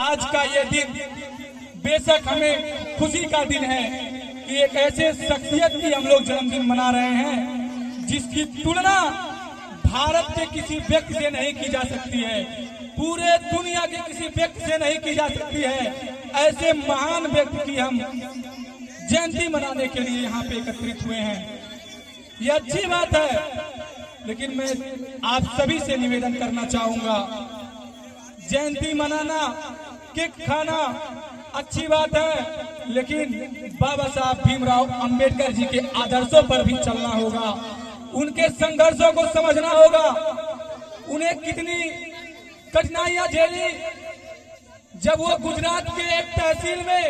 आज का ये दिन बेशक हमें खुशी का दिन है कि एक ऐसे शख्सियत की हम लोग जन्मदिन मना रहे हैं जिसकी तुलना भारत के किसी व्यक्ति से नहीं की जा सकती है, पूरे दुनिया के किसी व्यक्ति से नहीं की जा सकती है। ऐसे महान व्यक्ति की हम जयंती मनाने के लिए यहाँ पे एकत्रित हुए हैं। ये अच्छी बात है, लेकिन मैं आप सभी से निवेदन करना चाहूंगा, जयंती मनाना, केक खाना अच्छी बात है, लेकिन बाबा साहब भीमराव अंबेडकर जी के आदर्शों पर भी चलना होगा, उनके संघर्षों को समझना होगा, उन्हें कितनी कठिनाइयां झेली। जब वो गुजरात के एक तहसील में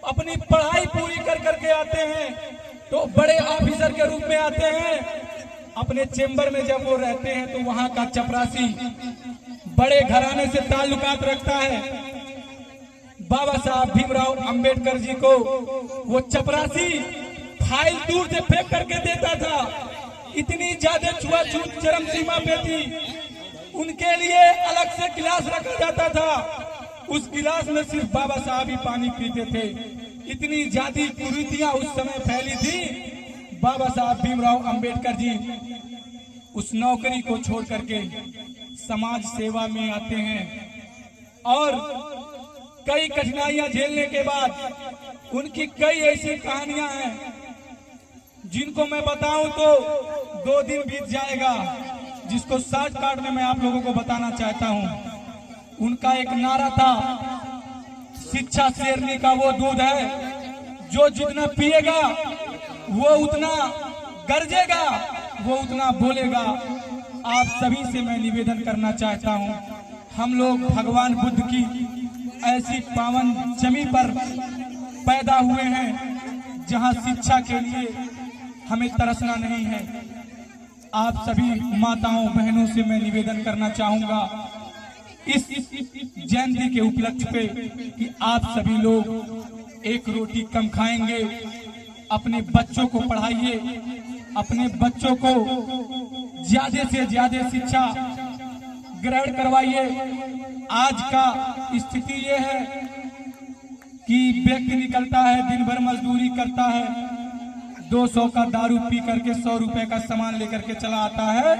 अपनी पढ़ाई पूरी कर करके आते हैं तो बड़े ऑफिसर के रूप में आते हैं, अपने चेंबर में जब वो रहते हैं तो वहां का चपरासी बड़े घराने से ताल्लुकात रखता है। बाबा साहब भीमराव अंबेडकर जी को वो चपरासी फाइल दूर से फेंक करके देता था, इतनी ज्यादा छुआछूत चरम सीमा पे थी। उनके लिए अलग से गिलास रखा जाता था, उस गिलास में सिर्फ बाबा साहब ही पानी पीते थे। इतनी ज्यादा कुरीतियां उस समय फैली थी। बाबा साहब भीमराव अंबेडकर जी उस नौकरी को छोड़ करके समाज सेवा में आते हैं और कई कठिनाइयां झेलने के बाद उनकी कई ऐसी कहानियां हैं जिनको मैं बताऊं तो 2 दिन बीत जाएगा, जिसको शॉर्टकट में मैं आप लोगों को बताना चाहता हूं। उनका एक नारा था, शिक्षा शेरनी का वो दूध है जो जितना पिएगा वो उतना गरजेगा, वो उतना बोलेगा। आप सभी से मैं निवेदन करना चाहता हूं, हम लोग भगवान बुद्ध की ऐसी पावन जमी पर पैदा हुए हैं जहां शिक्षा के लिए हमें तरसना नहीं है। आप सभी माताओं बहनों से मैं निवेदन करना चाहूंगा इस जयंती के उपलक्ष्य पे कि आप सभी लोग एक रोटी कम खाएंगे, अपने बच्चों को पढ़ाइए, अपने बच्चों को ज्यादा से ज्यादा शिक्षा ग्रहण करवाइए। आज का स्थिति ये है कि व्यक्ति निकलता है, दिन भर मजदूरी करता है, 200 का दारू पी करके 100 रुपए का सामान लेकर के चला आता है,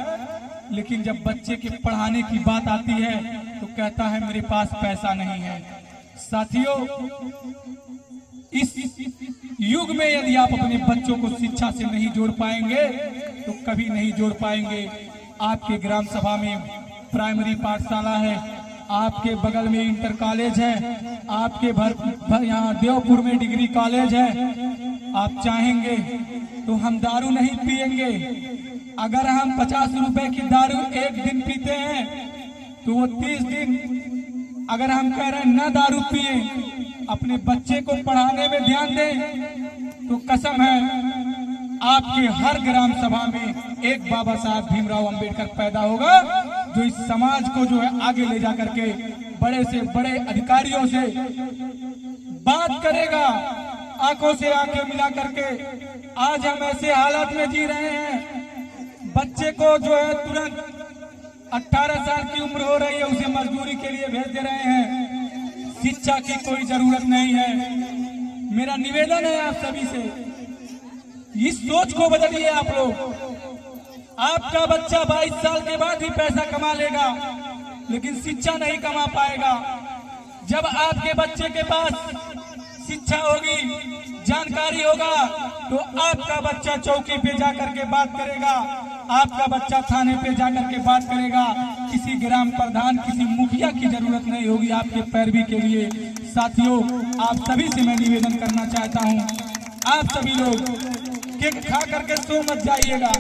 लेकिन जब बच्चे के पढ़ाने की बात आती है तो कहता है मेरे पास पैसा नहीं है। साथियों, इस युग में यदि आप अपने बच्चों को शिक्षा से नहीं जोड़ पाएंगे तो कभी नहीं जोड़ पाएंगे। आपके ग्राम सभा में प्राइमरी पाठशाला है, आपके बगल में इंटर कॉलेज है, आपके यहाँ देवपुर में डिग्री कॉलेज है। आप चाहेंगे तो हम दारू नहीं पिएंगे। अगर हम 50 रुपए की दारू एक दिन पीते हैं तो वो 30 दिन, अगर हम कह रहे हैं न दारू पिए, अपने बच्चे को पढ़ाने में ध्यान दें, तो कसम है आपके हर ग्राम सभा में एक बाबा साहब भीमराव अंबेडकर पैदा होगा जो इस समाज को जो है आगे ले जा करके बड़े से बड़े अधिकारियों से बात करेगा, आंखों से आंखें मिला करके। आज हम ऐसे हालात में जी रहे हैं, बच्चे को जो है तुरंत 18 साल की उम्र हो रही है, उसे मजदूरी के लिए भेज दे रहे हैं। शिक्षा की कोई जरूरत नहीं है। मेरा निवेदन है आप सभी से, इस सोच को बदलिए आप लोग। आपका बच्चा 22 साल के बाद ही पैसा कमा लेगा, लेकिन शिक्षा नहीं कमा पाएगा। जब आपके बच्चे के पास शिक्षा होगी, जानकारी होगा, तो आपका बच्चा चौकी पे जाकर के बात करेगा, आपका बच्चा थाने पे जाकर के बात करेगा। किसी ग्राम प्रधान, किसी मुखिया की जरूरत नहीं होगी आपके पैरवी के लिए। साथियों, आप सभी से मैं निवेदन करना चाहता हूं, आप सभी लोग केक खा करके सो मत जाइएगा।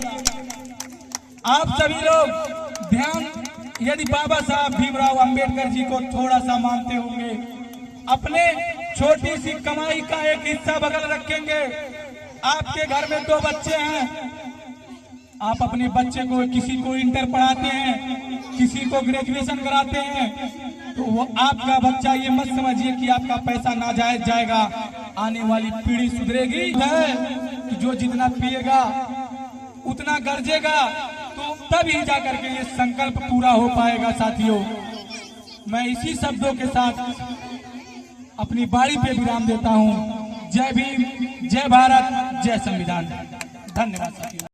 आप सभी लोग ध्यान, यदि बाबा साहब भीमराव अंबेडकर जी को थोड़ा सा मानते होंगे, अपने छोटी सी कमाई का एक हिस्सा बगल रखेंगे। आपके घर में 2 बच्चे हैं, आप अपने बच्चे को, किसी को इंटर पढ़ाते हैं, किसी को ग्रेजुएशन कराते हैं, तो वो आपका बच्चा, ये मत समझिए कि आपका पैसा नाजायज जाएगा। आने वाली पीढ़ी सुधरेगी है, जो जितना पिएगा उतना गरजेगा, तो तभी जाकर के ये संकल्प पूरा हो पाएगा। साथियों, मैं इसी शब्दों के साथ अपनी बारी पे विराम देता हूं। जय भीम, जय भारत, जय संविधान। धन्यवाद।